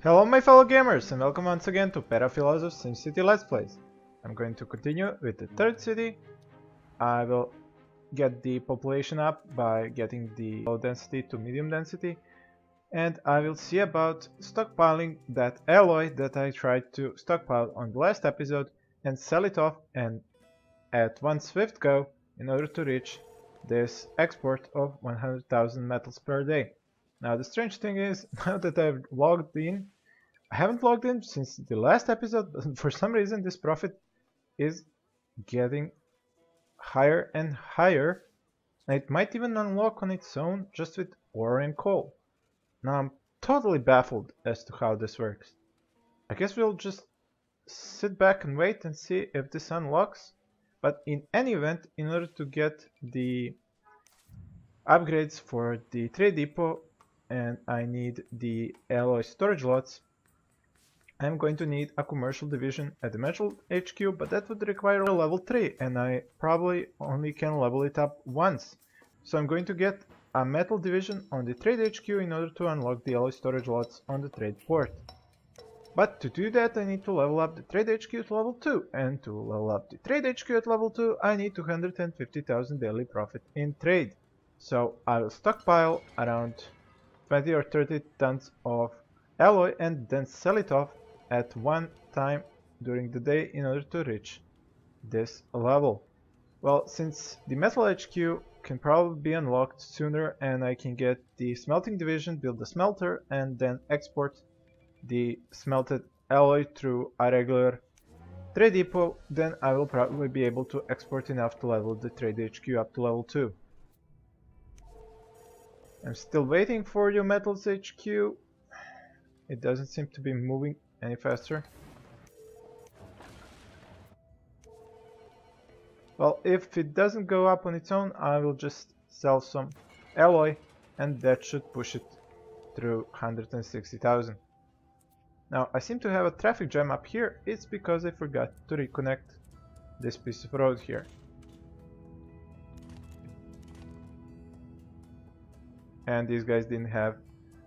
Hello my fellow gamers and welcome once again to Perafilozof SimCity Let's Plays. I'm going to continue with the third city. I will get the population up by getting the low density to medium density, and I will see about stockpiling that alloy that I tried to stockpile on the last episode and sell it off and at one swift go in order to reach this export of 100,000 metals per day. Now the strange thing is, now that I've logged in, I haven't logged in since the last episode, but for some reason this profit is getting higher and higher, and it might even unlock on its own just with ore and coal. Now I'm totally baffled as to how this works. I guess we'll just sit back and wait and see if this unlocks, but in any event, in order to get the upgrades for the trade depot, and I need the alloy storage lots, I'm going to need a commercial division at the metal HQ, but that would require a level 3 and I probably only can level it up once. So I'm going to get a metal division on the trade HQ in order to unlock the alloy storage lots on the trade port. But to do that I need to level up the trade HQ to level 2, and to level up the trade HQ at level 2 I need 250,000 daily profit in trade. So I will stockpile around 20 or 30 tons of alloy and then sell it off at one time during the day in order to reach this level. Well, since the metal HQ can probably be unlocked sooner and I can get the smelting division, build the smelter, and then export the smelted alloy through a regular trade depot, then I will probably be able to export enough to level the trade HQ up to level 2. I'm still waiting for your metals HQ. It doesn't seem to be moving any faster. Well, if it doesn't go up on its own, I will just sell some alloy and that should push it through 160,000. Now I seem to have a traffic jam up here. It's because I forgot to reconnect this piece of road here. And these guys didn't have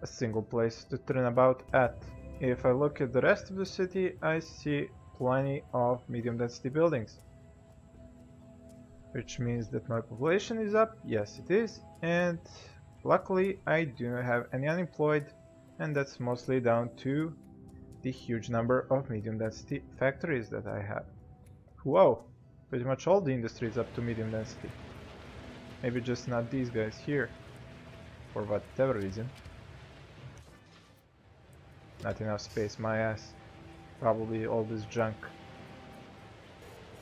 a single place to turn about at. If I look at the rest of the city, I see plenty of medium density buildings, which means that my population is up. Yes, it is, and luckily I do not have any unemployed, and that's mostly down to the huge number of medium density factories that I have. Whoa, pretty much all the industry is up to medium density. Maybe just not these guys here, for whatever reason. Not enough space, my ass. Probably all this junk.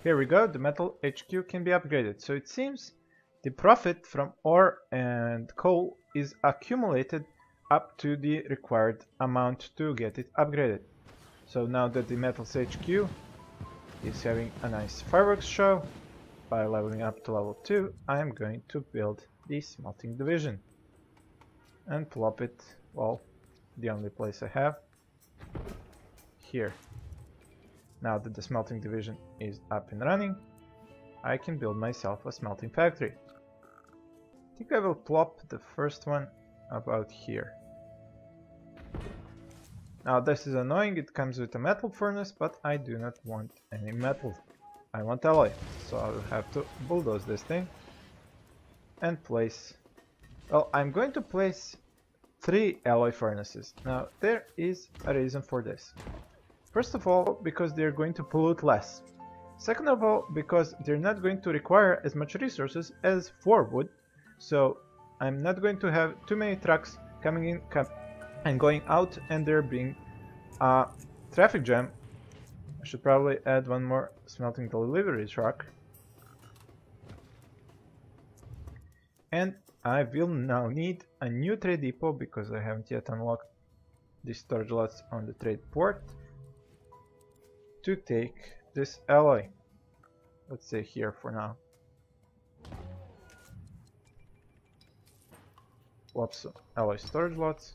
Here we go, the metal HQ can be upgraded. So it seems the profit from ore and coal is accumulated up to the required amount to get it upgraded. So now that the metals HQ is having a nice fireworks show, by leveling up to level 2, I am going to build the smelting division and plop it, well, the only place I have, here. Now that the smelting division is up and running, I can build myself a smelting factory. I think I will plop the first one about here. Now this is annoying, it comes with a metal furnace, but I do not want any metal. I want alloy, so I will have to bulldoze this thing and place... Well, I'm going to place 3 alloy furnaces. Now there is a reason for this. First of all, because they're going to pollute less. Second of all, because they're not going to require as much resources as 4 would. So I'm not going to have too many trucks coming in and going out and there being a traffic jam. I should probably add one more smelting delivery truck. And I will now need a new trade depot because I haven't yet unlocked the storage lots on the trade port to take this alloy. Let's say here for now. Lots of alloy storage lots.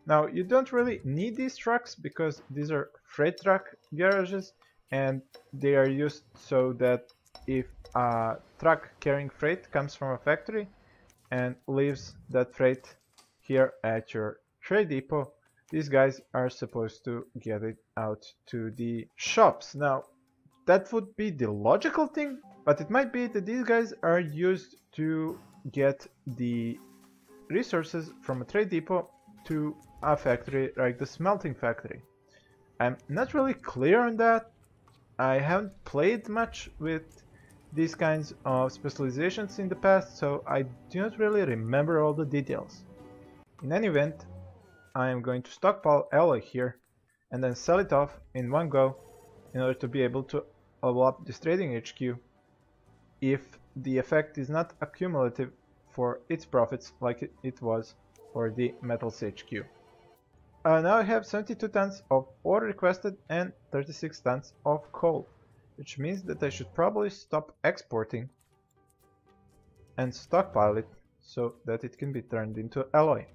Now you don't really need these trucks because these are freight truck garages, and they are used so that if a truck carrying freight comes from a factory, and leaves that freight here at your trade depot, these guys are supposed to get it out to the shops. Now, that would be the logical thing, but it might be that these guys are used to get the resources from a trade depot to a factory like the smelting factory. I'm not really clear on that. I haven't played much with these kinds of specializations in the past, so I do not really remember all the details. In any event, I am going to stockpile alloy here and then sell it off in one go in order to be able to level up this trading HQ if the effect is not accumulative for its profits like it was for the metals HQ. Now I have 72 tons of ore requested and 36 tons of coal, which means that I should probably stop exporting and stockpile it so that it can be turned into alloy.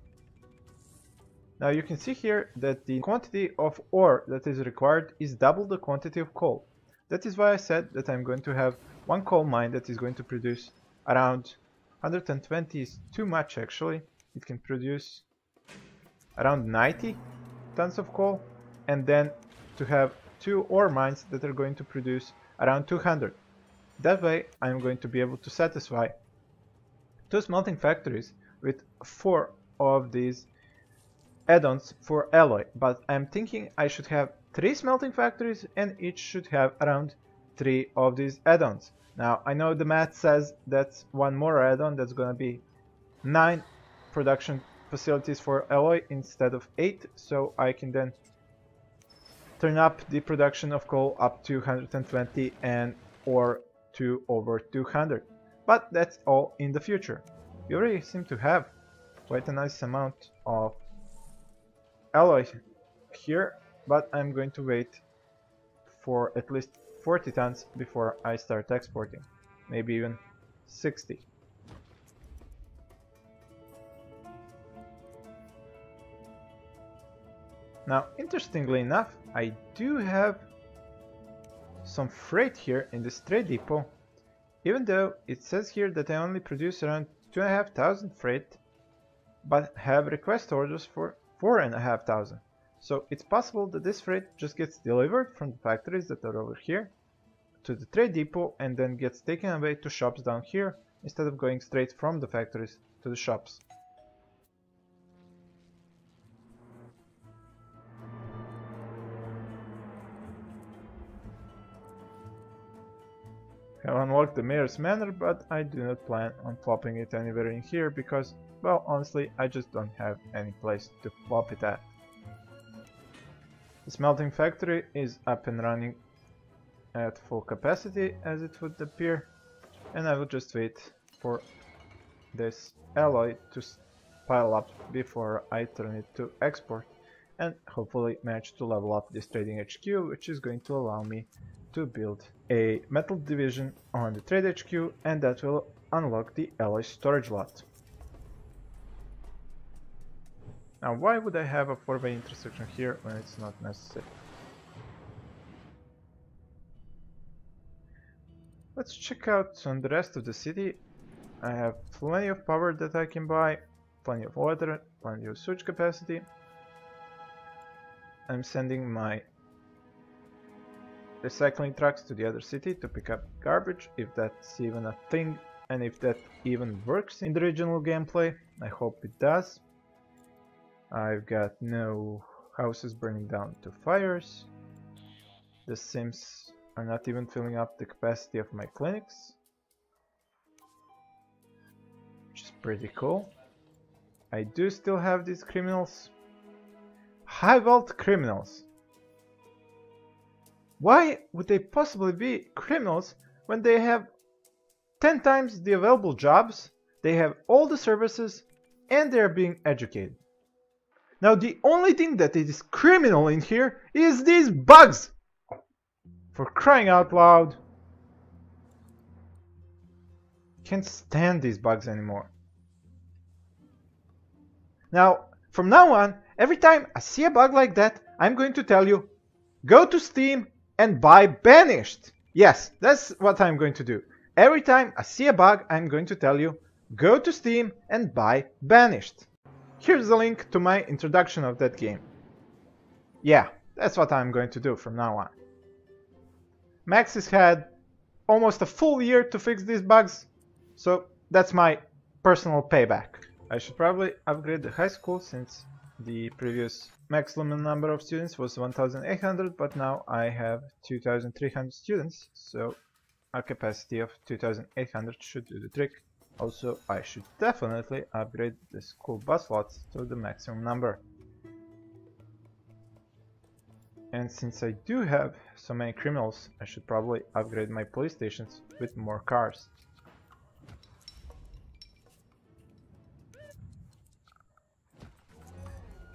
Now you can see here that the quantity of ore that is required is double the quantity of coal. That is why I said that I'm going to have one coal mine that is going to produce around 120 is too much actually. It can produce around 90 tons of coal, and then to have two ore mines that are going to produce around 200. That way I'm going to be able to satisfy two smelting factories with 4 of these add-ons for alloy, but I'm thinking I should have 3 smelting factories and each should have around 3 of these add-ons. Now I know the math says that's one more add-on, that's gonna be 9 production facilities for alloy instead of 8, so I can then turn up the production of coal up to 120 and ore to over 200. But that's all in the future. We already seem to have quite a nice amount of alloy here, but I'm going to wait for at least 40 tons before I start exporting, maybe even 60. Now, interestingly enough, I do have some freight here in this trade depot, even though it says here that I only produce around 2,500 freight, but have request orders for 4,500. So it's possible that this freight just gets delivered from the factories that are over here to the trade depot and then gets taken away to shops down here instead of going straight from the factories to the shops. I have unlocked the mayor's manor, but I do not plan on plopping it anywhere in here because, well, honestly, I just don't have any place to plop it at. The smelting factory is up and running at full capacity, as it would appear, and I will just wait for this alloy to pile up before I turn it to export and hopefully manage to level up this trading HQ, which is going to allow me to build a metal division on the trade HQ, and that will unlock the alloy storage lot. Now, why would I have a 4-way intersection here when it's not necessary? Let's check out on the rest of the city. I have plenty of power that I can buy, plenty of water, plenty of sewage capacity. I'm sending my recycling trucks to the other city to pick up garbage, if that's even a thing, and if that even works in the regional gameplay. I hope it does. I've got no houses burning down to fires. The Sims are not even filling up the capacity of my clinics, which is pretty cool. I do still have these criminals. High vault criminals. Why would they possibly be criminals when they have 10 times the available jobs, they have all the services, and they are being educated? Now, the only thing that is criminal in here is these bugs! For crying out loud. Can't stand these bugs anymore. Now, from now on, every time I see a bug like that, I'm going to tell you, go to Steam and buy Banished. Yes, that's what I'm going to do. Every time I see a bug, I'm going to tell you, go to Steam and buy Banished. Here's the link to my introduction of that game. Yeah, that's what I'm going to do from now on. Max has had almost a full year to fix these bugs, so that's my personal payback. I should probably upgrade the high school since the previous maximum number of students was 1,800, but now I have 2,300 students, so a capacity of 2,800 should do the trick. Also, I should definitely upgrade the school bus slots to the maximum number. And since I do have so many criminals, I should probably upgrade my police stations with more cars.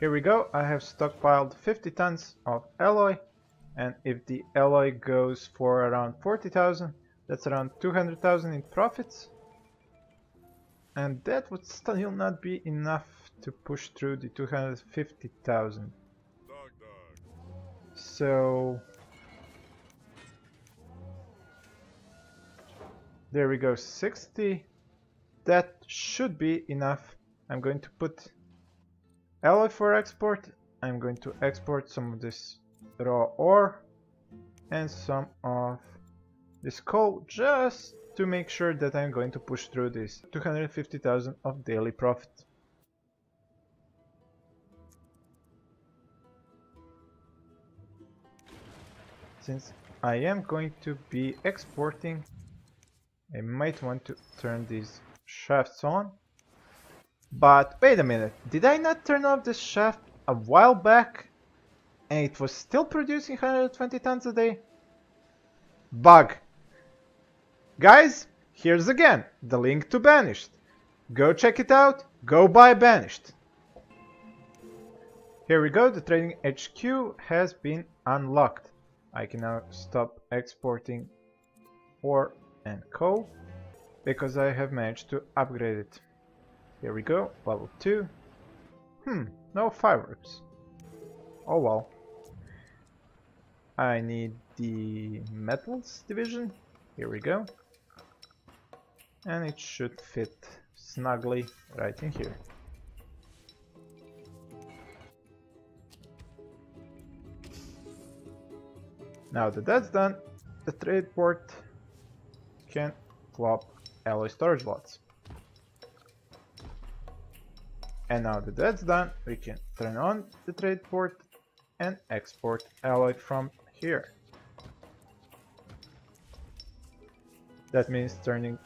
Here we go, I have stockpiled 50 tons of alloy, and if the alloy goes for around 40,000, that's around 200,000 in profits. And that would still not be enough to push through the 250,000. So there we go, 60. That should be enough. I'm going to put alloy for export. I'm going to export some of this raw ore and some of this coal just to make sure that I'm going to push through this 250,000 of daily profit. Since I am going to be exporting, I might want to turn these shafts on. But wait a minute, did I not turn off this shaft a while back and it was still producing 120 tons a day? Bug! Guys, here's again the link to Banished. Go check it out, go buy Banished. Here we go, the trading HQ has been unlocked. I can now stop exporting ore and coal because I have managed to upgrade it. Here we go, level 2. No fireworks. Oh well. I need the metals division. Here we go. And it should fit snugly right in here. Now that that's done, the trade port can plop alloy storage lots. And now that that's done, we can turn on the trade port and export alloy from here. That means turning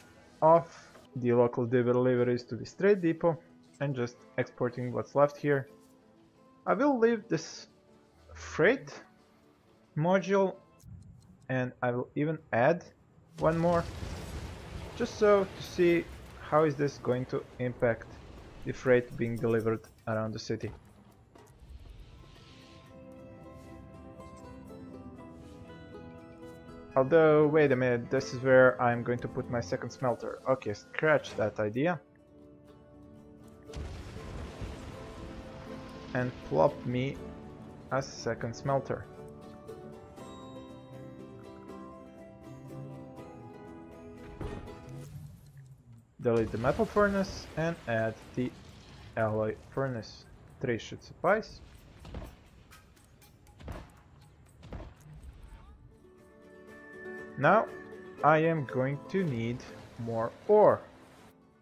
off the local deliveries to this trade depot and just exporting what's left here. I will leave this freight module and I will even add one more just so to see how is this going to impact the freight being delivered around the city. Although, wait a minute, this is where I'm going to put my second smelter. Okay, scratch that idea. And plop me a second smelter. Delete the metal furnace and add the alloy furnace. 3 should suffice. Now I am going to need more ore.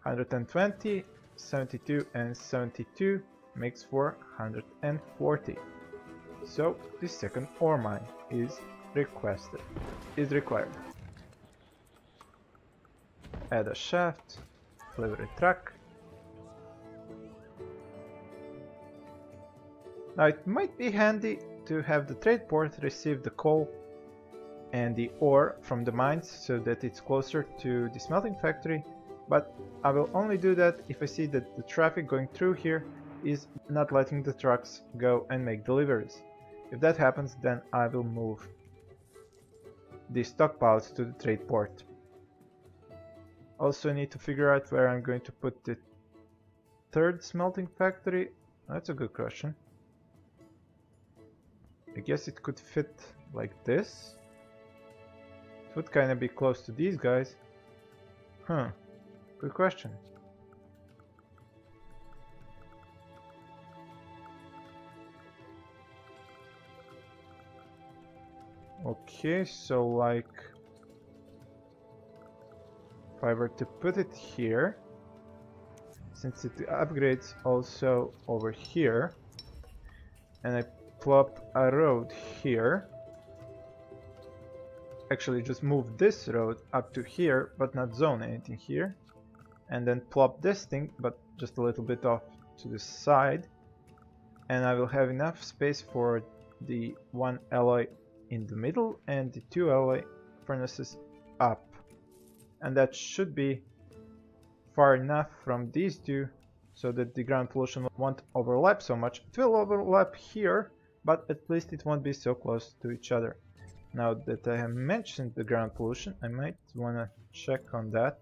120, 72 and 72 makes for 140. So the second ore mine is required. Add a shaft, delivery truck. Now it might be handy to have the trade port receive the coal and the ore from the mines so that it's closer to the smelting factory, but I will only do that if I see that the traffic going through here is not letting the trucks go and make deliveries. If that happens, then I will move the stockpiles to the trade port. Also need to figure out where I'm going to put the third smelting factory. That's a good question. I guess it could fit like this. It would kind of be close to these guys. Good question. Okay, so like if I were to put it here, since it upgrades also over here, and I plop a road here, actually just move this road up to here but not zone anything here, and then plop this thing but just a little bit off to the side, and I will have enough space for the one alloy in the middle and the two alloy furnaces up, and that should be far enough from these two so that the ground pollution won't overlap so much. It will overlap here, but at least it won't be so close to each other. Now that I have mentioned the ground pollution, I might wanna check on that.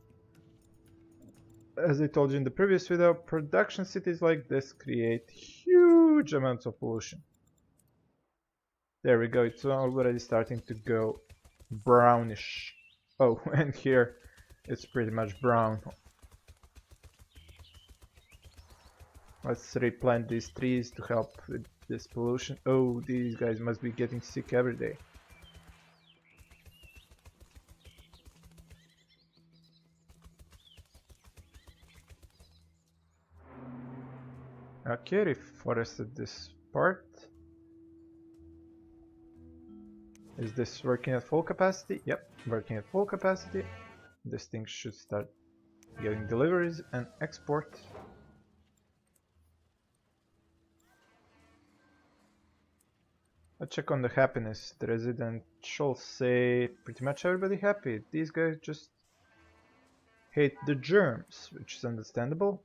As I told you in the previous video, production cities like this create huge amounts of pollution. There we go, it's already starting to go brownish. Oh, and here it's pretty much brown. Let's replant these trees to help with this pollution. Oh, these guys must be getting sick every day. Okay, reforested this part. Is this working at full capacity? Yep, working at full capacity. This thing should start getting deliveries and export. Let's check on the happiness. The resident shall say pretty much everybody happy. These guys just hate the germs, which is understandable.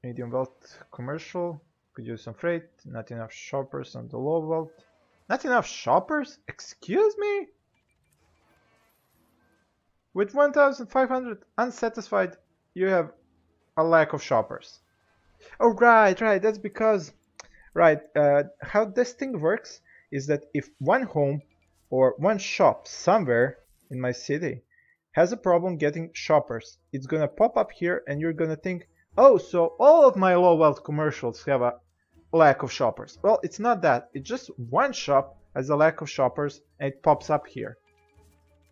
Medium wealth commercial, could use some freight. Not enough shoppers on the low wealth. Not enough shoppers? Excuse me? With 1,500 unsatisfied, you have a lack of shoppers. Oh, right, that's because... Right, how this thing works is that if one home or one shop somewhere in my city has a problem getting shoppers, it's gonna pop up here and you're gonna think, oh, so all of my low wealth commercials have a lack of shoppers. Well, it's not that. It's just one shop has a lack of shoppers and it pops up here.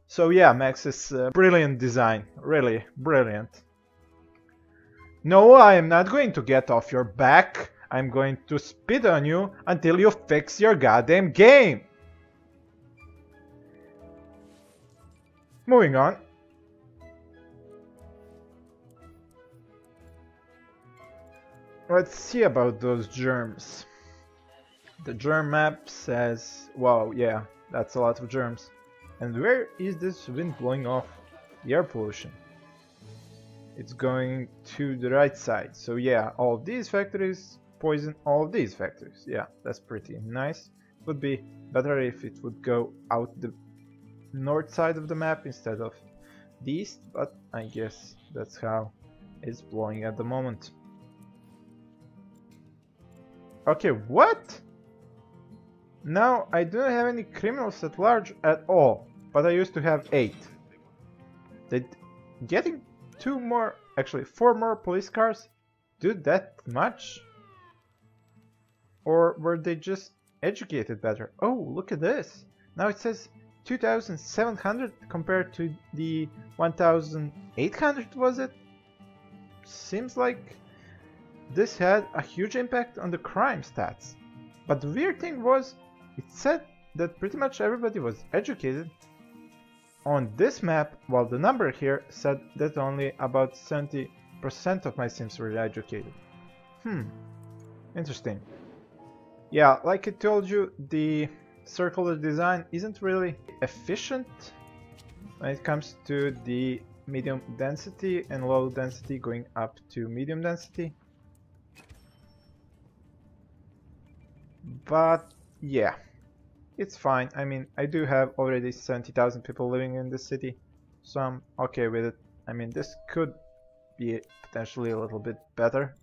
So yeah, Max's brilliant design. Really brilliant. No, I am not going to get off your back. I'm going to spit on you until you fix your goddamn game. Moving on. Let's see about those germs. The germ map says, wow, yeah, that's a lot of germs. And where is this wind blowing off the air pollution? It's going to the right side. So yeah, all of these factories poison all of these factories. Yeah, that's pretty nice. It would be better if it would go out the north side of the map instead of the east, but I guess that's how it's blowing at the moment. Okay, what? Now I don't have any criminals at large at all, but I used to have 8. Did getting 4 more police cars do that much? Or were they just educated better? Oh, look at this! Now it says 2,700 compared to the 1,800, was it? Seems like this had a huge impact on the crime stats. But the weird thing was, it said that pretty much everybody was educated on this map, while the number here said that only about 70% of my sims were educated. Interesting. Yeah, like I told you, the circular design isn't really efficient when it comes to the medium density and low density going up to medium density. But yeah, it's fine. I mean, I do have already 70,000 people living in this city, so I'm okay with it. I mean, this could be potentially a little bit better.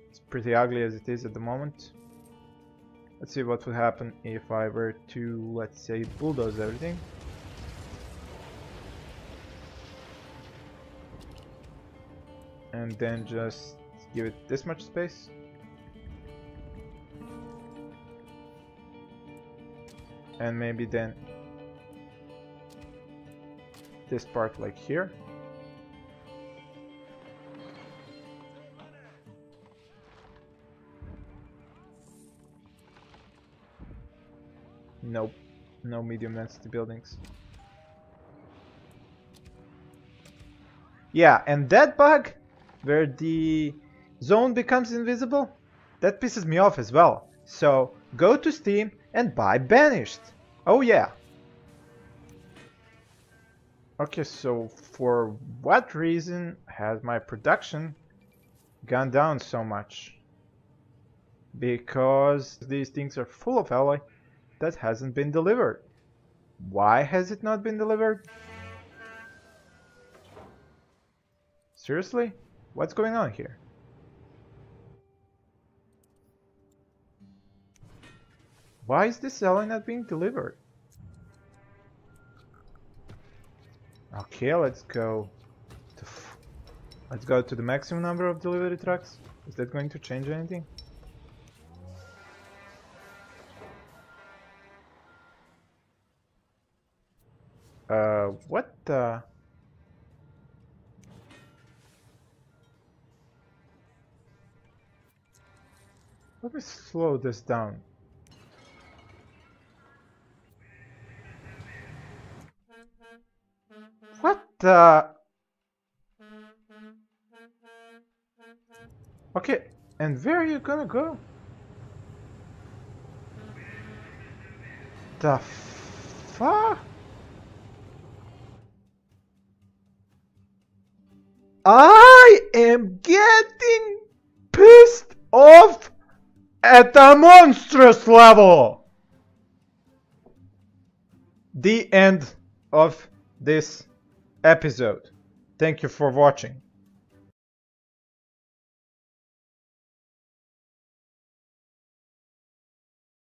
It's pretty ugly as it is at the moment. Let's see what would happen if I were to, let's say, bulldoze everything. And then just give it this much space. And maybe then this part like here. Nope, no medium density buildings. Yeah, and that bug where the zone becomes invisible, that pisses me off as well. So go to Steam and buy Banished. Oh yeah. Okay, so for what reason has my production gone down so much? Because these things are full of alloy that hasn't been delivered. Why has it not been delivered? Seriously? What's going on here? Why is this alloy not being delivered? Okay, let's go to the maximum number of delivery trucks. Is that going to change anything? What the? Let me slow this down. What the? Okay, and where are you gonna go? The fuck? I am getting pissed off at a monstrous level. The end of this episode. Thank you for watching.